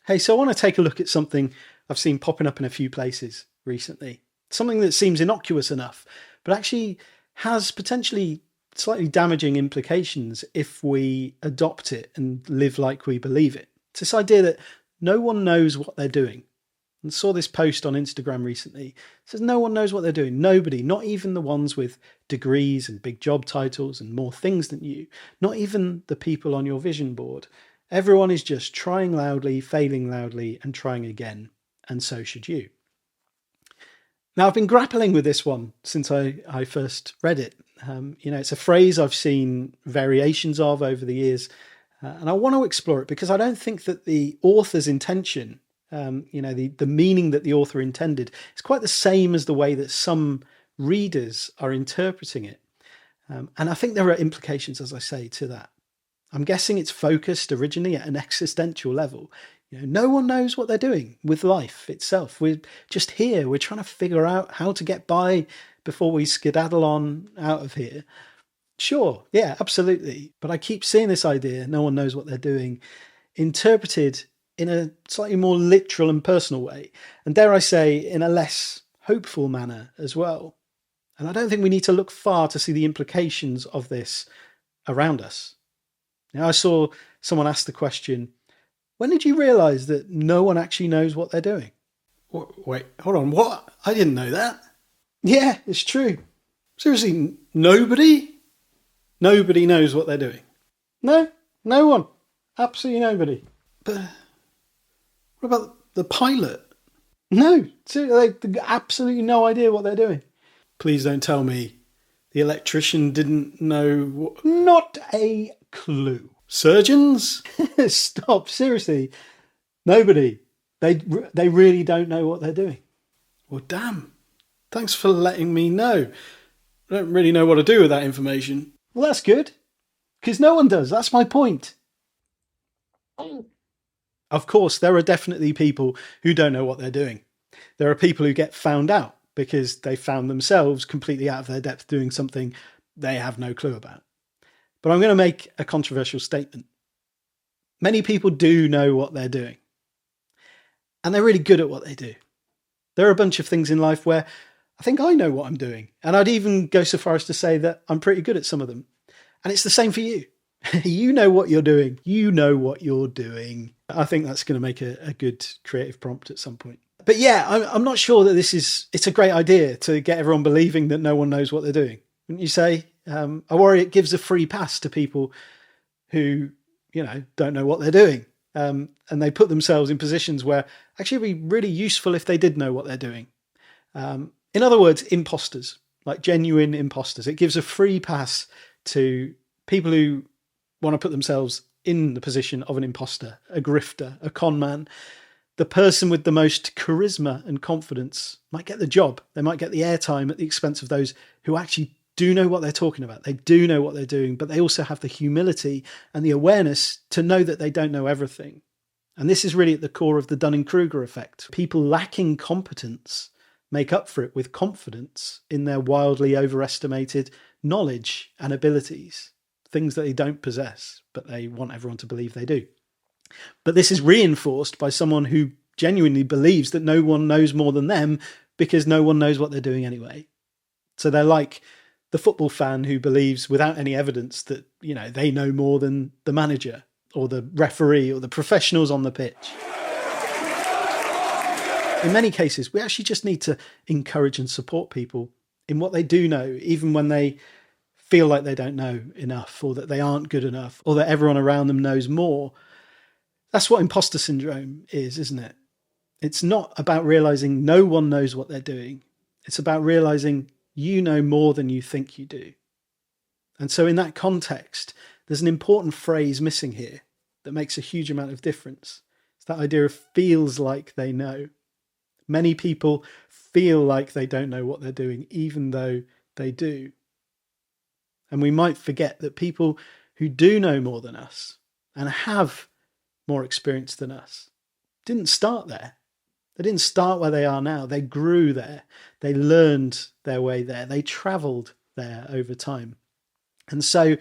Hey, so I want to take a look at something I've seen popping up in a few places recently. Something that seems innocuous enough, but actually has potentially slightly damaging implications if we adopt it and live like we believe it. It's this idea that no one knows what they're doing. And saw this post on Instagram recently. It says no one knows what they're doing. Nobody, not even the ones with degrees and big job titles and more things than you, not even the people on your vision board. Everyone is just trying loudly, failing loudly, and trying again. And so should you. Now, I've been grappling with this one since I first read it. It's a phrase I've seen variations of over the years, and I want to explore it because I don't think that the author's intention, the meaning that the author intended, is quite the same as the way that some readers are interpreting it. And I think there are implications, as I say, to that. I'm guessing it's focused originally at an existential level. No one knows what they're doing with life itself. We're just here. We're trying to figure out how to get by before we skedaddle on out of here. Sure, yeah, absolutely. But I keep seeing this idea, no one knows what they're doing, interpreted in a slightly more literal and personal way. And dare I say, in a less hopeful manner as well. And I don't think we need to look far to see the implications of this around us. Now, I saw someone ask the question, when did you realise that no one actually knows what they're doing? Wait, hold on, what? I didn't know that. Yeah, it's true. Seriously, nobody? Nobody knows what they're doing. No one. Absolutely nobody. But what about the pilot? No, they've absolutely no idea what they're doing. Please don't tell me the electrician didn't know. Not a clue. Surgeons? Stop, seriously. Nobody. They really don't know what they're doing. Well, damn. Thanks for letting me know. I don't really know what to do with that information. Well, that's good. Because no one does. That's my point. Of course, there are definitely people who don't know what they're doing. There are people who get found out because they found themselves completely out of their depth doing something they have no clue about. But I'm going to make a controversial statement. Many people do know what they're doing. And they're really good at what they do. There are a bunch of things in life where I think I know what I'm doing. And I'd even go so far as to say that I'm pretty good at some of them. And it's the same for you. You know what you're doing. You know what you're doing. I think that's going to make a good creative prompt at some point. But yeah, I'm not sure that it's a great idea to get everyone believing that no one knows what they're doing. Wouldn't you say? I worry it gives a free pass to people who, don't know what they're doing. And they put themselves in positions where actually it'd be really useful if they did know what they're doing. In other words, imposters, like genuine imposters. It gives a free pass to people who want to put themselves in the position of an imposter, a grifter, a con man. The person with the most charisma and confidence might get the job. They might get the airtime at the expense of those who actually do know what they're talking about. They do know what they're doing, but they also have the humility and the awareness to know that they don't know everything. And this is really at the core of the Dunning-Kruger effect. People lacking competence make up for it with confidence in their wildly overestimated knowledge and abilities, things that they don't possess, but they want everyone to believe they do. But this is reinforced by someone who genuinely believes that no one knows more than them because no one knows what they're doing anyway. So they're like the football fan who believes without any evidence that, they know more than the manager or the referee or the professionals on the pitch. In many cases, we actually just need to encourage and support people in what they do know, even when they feel like they don't know enough or that they aren't good enough or that everyone around them knows more. That's what imposter syndrome is, isn't it? It's not about realizing no one knows what they're doing. It's about realizing you know more than you think you do. And so in that context, there's an important phrase missing here that makes a huge amount of difference. It's that idea of feels like they know. Many people feel like they don't know what they're doing, even though they do. And we might forget that people who do know more than us and have more experience than us didn't start there. They didn't start where they are now. They grew there. They learned their way there. They travelled there over time. And so,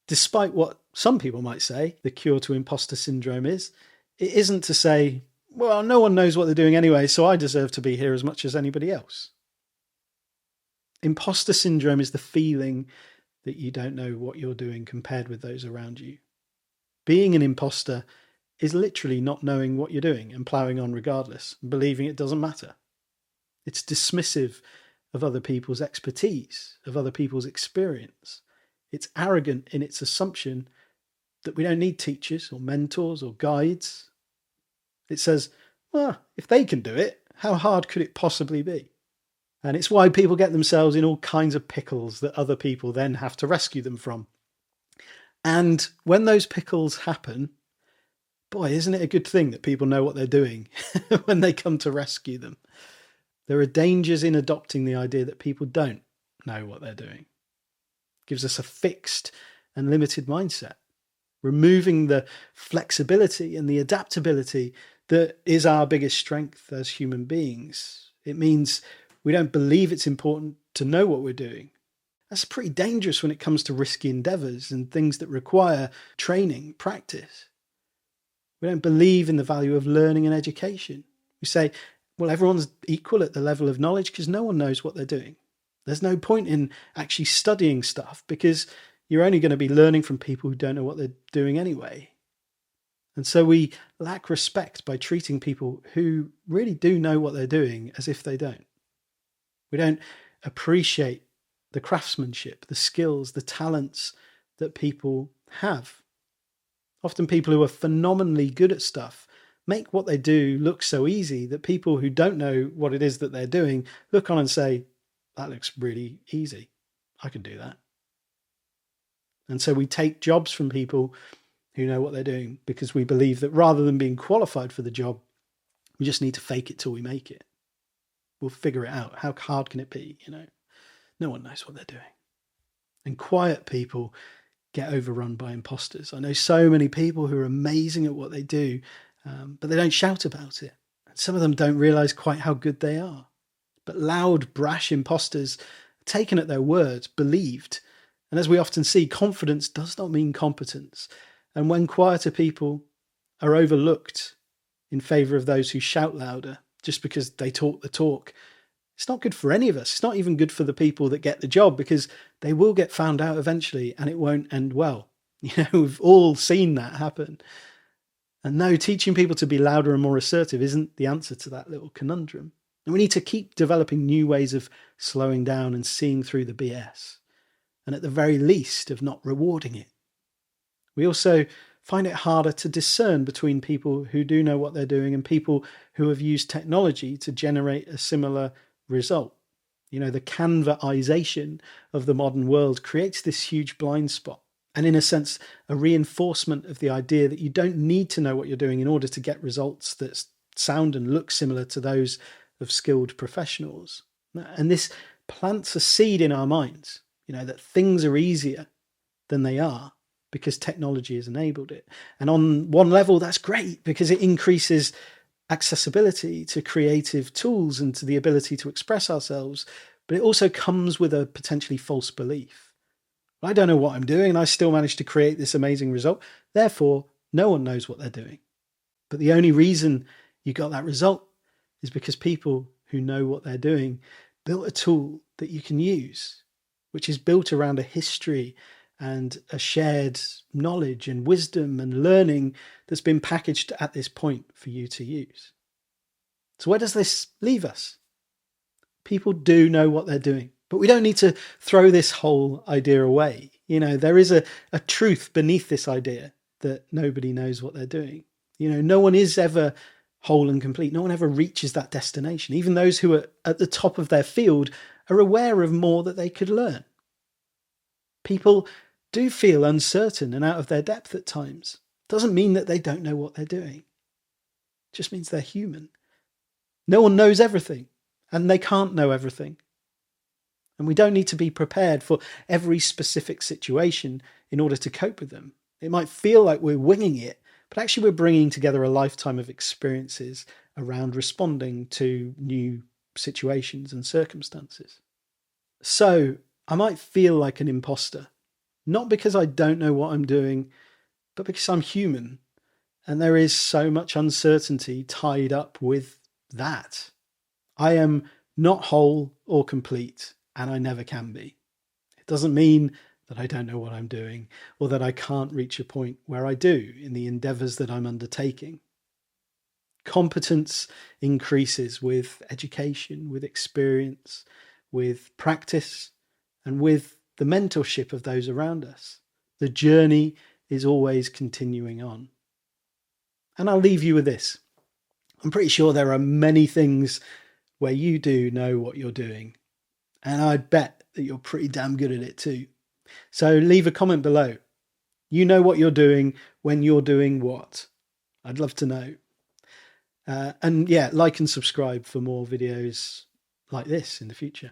despite what some people might say the cure to imposter syndrome is It isn't to say, well, no one knows what they're doing anyway, so I deserve to be here as much as anybody else. Imposter syndrome is the feeling that you don't know what you're doing compared with those around you. Being an imposter is literally not knowing what you're doing and ploughing on regardless, believing it doesn't matter. It's dismissive of other people's expertise, of other people's experience. It's arrogant in its assumption that we don't need teachers or mentors or guides. It says, well, if they can do it, how hard could it possibly be? And it's why people get themselves in all kinds of pickles that other people then have to rescue them from. And when those pickles happen, boy, isn't it a good thing that people know what they're doing when they come to rescue them? There are dangers in adopting the idea that people don't know what they're doing. It gives us a fixed and limited mindset, removing the flexibility and the adaptability that is our biggest strength as human beings. It means we don't believe it's important to know what we're doing. That's pretty dangerous when it comes to risky endeavours and things that require training, practice. We don't believe in the value of learning and education. We say, well, everyone's equal at the level of knowledge because no one knows what they're doing. There's no point in actually studying stuff because you're only going to be learning from people who don't know what they're doing anyway. And so we lack respect by treating people who really do know what they're doing as if they don't. We don't appreciate the craftsmanship, the skills, the talents that people have. Often people who are phenomenally good at stuff make what they do look so easy that people who don't know what it is that they're doing look on and say, that looks really easy. I can do that. And so we take jobs from people who know what they're doing because we believe that rather than being qualified for the job, we just need to fake it till we make it. We'll figure it out. How hard can it be? No one knows what they're doing. And quiet people get overrun by imposters. I know so many people who are amazing at what they do, but they don't shout about it. And some of them don't realize quite how good they are. But loud, brash imposters, taken at their word, believed. And as we often see, confidence does not mean competence. And when quieter people are overlooked in favor of those who shout louder just because they talk the talk, it's not good for any of us. It's not even good for the people that get the job because they will get found out eventually and it won't end well. We've all seen that happen. And no, teaching people to be louder and more assertive isn't the answer to that little conundrum. And we need to keep developing new ways of slowing down and seeing through the BS. And at the very least, of not rewarding it. We also find it harder to discern between people who do know what they're doing and people who have used technology to generate a similar result. The Canvaization of the modern world creates this huge blind spot. And in a sense, a reinforcement of the idea that you don't need to know what you're doing in order to get results that sound and look similar to those of skilled professionals. And this plants a seed in our minds, that things are easier than they are because technology has enabled it. And on one level, that's great because it increases accessibility to creative tools and to the ability to express ourselves. But it also comes with a potentially false belief. I don't know what I'm doing and I still managed to create this amazing result. Therefore, no one knows what they're doing. But the only reason you got that result is because people who know what they're doing built a tool that you can use, which is built around a history and a shared knowledge and wisdom and learning that's been packaged at this point for you to use. So where does this leave us? People do know what they're doing, but we don't need to throw this whole idea away. There is a truth beneath this idea that nobody knows what they're doing. No one is ever whole and complete. No one ever reaches that destination. Even those who are at the top of their field are aware of more that they could learn. People do feel uncertain and out of their depth at times. Doesn't mean that they don't know what they're doing. It just means they're human. No one knows everything, and they can't know everything. And we don't need to be prepared for every specific situation in order to cope with them. It might feel like we're winging it, but actually we're bringing together a lifetime of experiences around responding to new situations and circumstances. So I might feel like an imposter, not because I don't know what I'm doing, but because I'm human. And there is so much uncertainty tied up with that. I am not whole or complete, and I never can be. It doesn't mean that I don't know what I'm doing or that I can't reach a point where I do in the endeavours that I'm undertaking. Competence increases with education, with experience, with practice, and with the mentorship of those around us. The journey is always continuing on. And I'll leave you with this. I'm pretty sure there are many things where you do know what you're doing. And I'd bet that you're pretty damn good at it too. So leave a comment below. You know what you're doing when you're doing what? I'd love to know. And yeah, like and subscribe for more videos like this in the future.